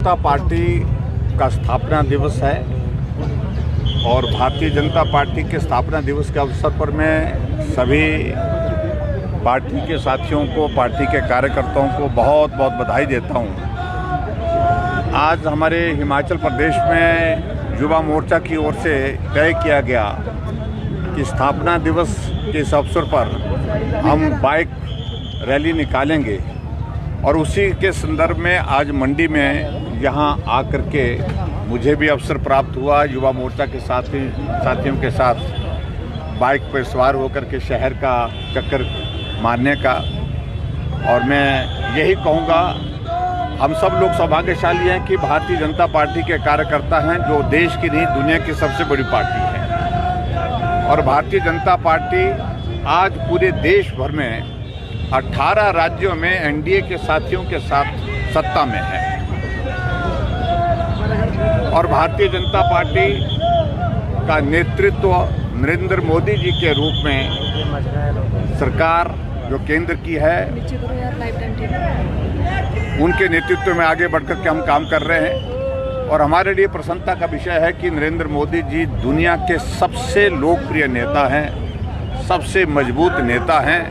जनता party का स्थापना दिवस है और भारतीय जनता पार्टी के स्थापना दिवस के अवसर पर मैं सभी पार्टी के साथियों को, पार्टी के कार्यकर्ताओं को बहुत बहुत बधाई देता हूं। आज हमारे हिमाचल प्रदेश में युवा मोर्चा की ओर से तय किया गया कि स्थापना दिवस के इस अवसर पर हम बाइक रैली निकालेंगे और उसी के संदर्भ में आज मंडी में यहाँ आकर के मुझे भी अवसर प्राप्त हुआ युवा मोर्चा के साथियों के साथ बाइक पर सवार होकर के शहर का चक्कर मारने का। और मैं यही कहूँगा, हम सब लोग सौभाग्यशाली हैं कि भारतीय जनता पार्टी के कार्यकर्ता हैं जो देश की नहीं दुनिया की सबसे बड़ी पार्टी है। और भारतीय जनता पार्टी आज पूरे देश भर में 18 राज्यों में एनडीए के साथियों के साथ सत्ता में है और भारतीय जनता पार्टी का नेतृत्व नरेंद्र मोदी जी के रूप में सरकार जो केंद्र की है उनके नेतृत्व में आगे बढ़कर के हम काम कर रहे हैं। और हमारे लिए प्रसन्नता का विषय है कि नरेंद्र मोदी जी दुनिया के सबसे लोकप्रिय नेता हैं, सबसे मजबूत नेता हैं।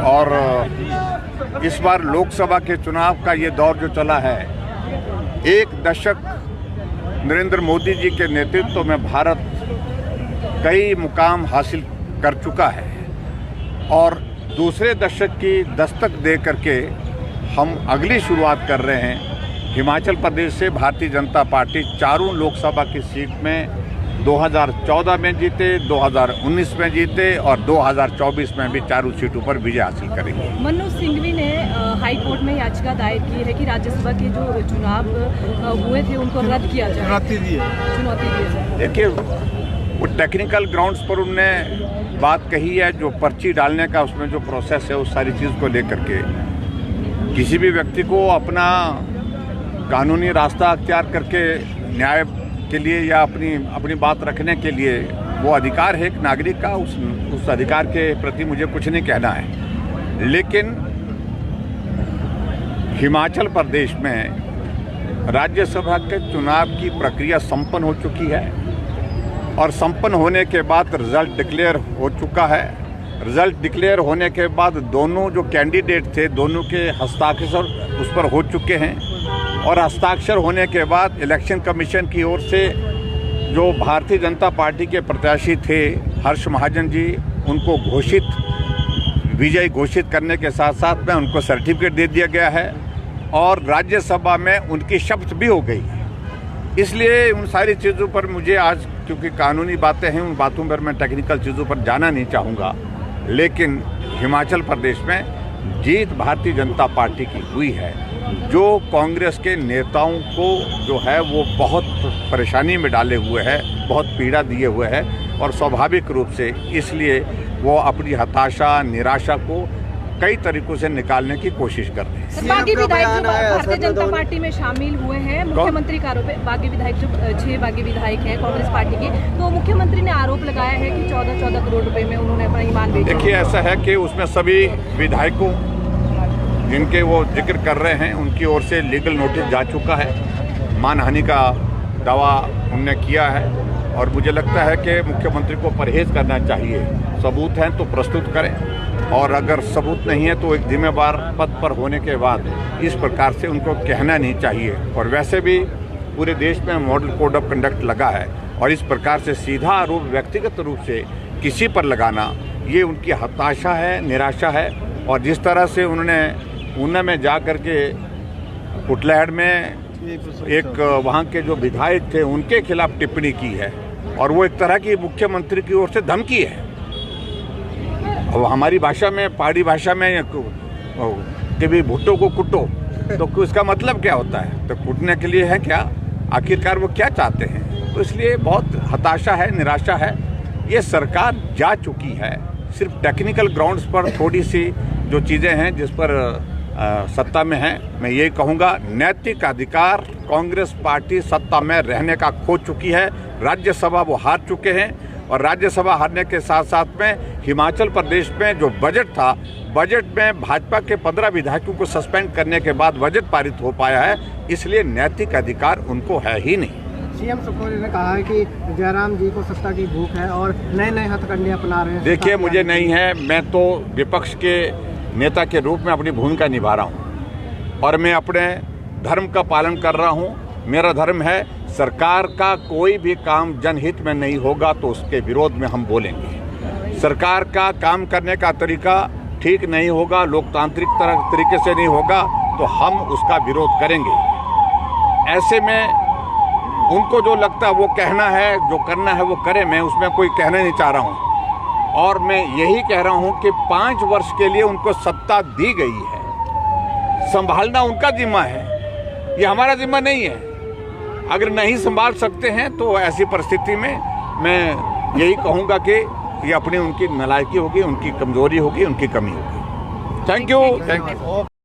और इस बार लोकसभा के चुनाव का ये दौर जो चला है, एक दशक नरेंद्र मोदी जी के नेतृत्व में भारत कई मुकाम हासिल कर चुका है और दूसरे दशक की दस्तक दे करके हम अगली शुरुआत कर रहे हैं। हिमाचल प्रदेश से भारतीय जनता पार्टी चारों लोकसभा की सीट में 2014 में जीते, 2019 में जीते और 2024 में भी चारों सीटों पर विजय हासिल करेंगे। मनोज सिंघवी ने हाई कोर्ट में याचिका दायर की है कि राज्यसभा के जो चुनाव हुए थे उनको रद्द किया जाए, चुनौती दी है। देखिए, वो टेक्निकल ग्राउंड्स पर उनने बात कही है। जो पर्ची डालने का उसमें जो प्रोसेस है उस सारी चीज़ को लेकर के किसी भी व्यक्ति को अपना कानूनी रास्ता अख्तियार करके न्याय के लिए या अपनी बात रखने के लिए वो अधिकार है एक नागरिक का। उस अधिकार के प्रति मुझे कुछ नहीं कहना है। लेकिन हिमाचल प्रदेश में राज्यसभा के चुनाव की प्रक्रिया संपन्न हो चुकी है और संपन्न होने के बाद रिजल्ट डिक्लेयर हो चुका है। रिजल्ट डिक्लेयर होने के बाद दोनों जो कैंडिडेट थे दोनों के हस्ताक्षर उस पर हो चुके हैं और हस्ताक्षर होने के बाद इलेक्शन कमीशन की ओर से जो भारतीय जनता पार्टी के प्रत्याशी थे हर्ष महाजन जी, उनको विजयी घोषित करने के साथ साथ में उनको सर्टिफिकेट दे दिया गया है और राज्यसभा में उनकी शपथ भी हो गई है। इसलिए उन सारी चीज़ों पर मुझे आज, क्योंकि कानूनी बातें हैं, उन बातों पर मैं टेक्निकल चीज़ों पर जाना नहीं चाहूँगा। लेकिन हिमाचल प्रदेश में जीत भारतीय जनता पार्टी की हुई है। जो कांग्रेस के नेताओं को जो है वो बहुत परेशानी में डाले हुए है, बहुत पीड़ा दिए हुए है और स्वाभाविक रूप से इसलिए वो अपनी हताशा, निराशा को कई तरीकों से निकालने की कोशिश कर रहे हैं। बागी विधायक जो भारतीय जनता पार्टी में शामिल हुए हैं, मुख्यमंत्री का आरोप है, बागी विधायक जो 6 बागी विधायक हैं कांग्रेस पार्टी के, तो मुख्यमंत्री ने आरोप लगाया है कि 14 करोड़ रुपए में उन्होंने अपना ईमान बेचा। देखिए, ऐसा है कि उसमें सभी विधायकों जिनके वो जिक्र कर रहे हैं उनकी ओर से लीगल नोटिस जा चुका है। मानहानि का दावा उनने किया है और मुझे लगता है कि मुख्यमंत्री को परहेज करना चाहिए। सबूत हैं तो प्रस्तुत करें और अगर सबूत नहीं है तो एक जिम्मेदार पद पर होने के बाद इस प्रकार से उनको कहना नहीं चाहिए। और वैसे भी पूरे देश में मॉडल कोड ऑफ कंडक्ट लगा है और इस प्रकार से सीधा आरोप व्यक्तिगत रूप से किसी पर लगाना ये उनकी हताशा है, निराशा है। और जिस तरह से उन्होंने ऊना में जा कर के कुटलैहड़ में एक वहाँ के जो विधायक थे उनके खिलाफ टिप्पणी की है और वो एक तरह की मुख्यमंत्री की ओर से धमकी है। अब हमारी भाषा में, पहाड़ी भाषा में कि भी भुट्टो को कुटो, तो इसका मतलब क्या होता है? तो कूटने के लिए है क्या? आखिरकार वो क्या चाहते हैं? तो इसलिए बहुत हताशा है, निराशा है। ये सरकार जा चुकी है। सिर्फ टेक्निकल ग्राउंड्स पर थोड़ी सी जो चीज़ें हैं जिस पर सत्ता में है, मैं यही कहूँगा, नैतिक अधिकार कांग्रेस पार्टी सत्ता में रहने का खो चुकी है। राज्यसभा वो हार चुके हैं और राज्यसभा हारने के साथ साथ में हिमाचल प्रदेश में जो बजट था, बजट में भाजपा के 15 विधायकों को सस्पेंड करने के बाद बजट पारित हो पाया है, इसलिए नैतिक अधिकार उनको है ही नहीं। सीएम सुखोली ने कहा है कि जयराम जी को सत्ता की भूख है और नए नए हथकंडे अपना रहे हैं। देखिए, मुझे नहीं है, मैं तो विपक्ष के नेता के रूप में अपनी भूमिका निभा रहा हूँ और मैं अपने धर्म का पालन कर रहा हूँ। मेरा धर्म है, सरकार का कोई भी काम जनहित में नहीं होगा तो उसके विरोध में हम बोलेंगे। सरकार का काम करने का तरीका ठीक नहीं होगा, लोकतांत्रिक तरीके से नहीं होगा तो हम उसका विरोध करेंगे। ऐसे में उनको जो लगता है वो कहना है, जो करना है वो करें, मैं उसमें कोई कहना नहीं चाह रहा हूँ। और मैं यही कह रहा हूँ कि 5 वर्ष के लिए उनको सत्ता दी गई है, संभालना उनका जिम्मा है, ये हमारा जिम्मा नहीं है। अगर नहीं संभाल सकते हैं तो ऐसी परिस्थिति में मैं यही कहूँगा कि ये अपनी उनकी नालायकी होगी, उनकी कमजोरी होगी, उनकी कमी होगी। Thank you.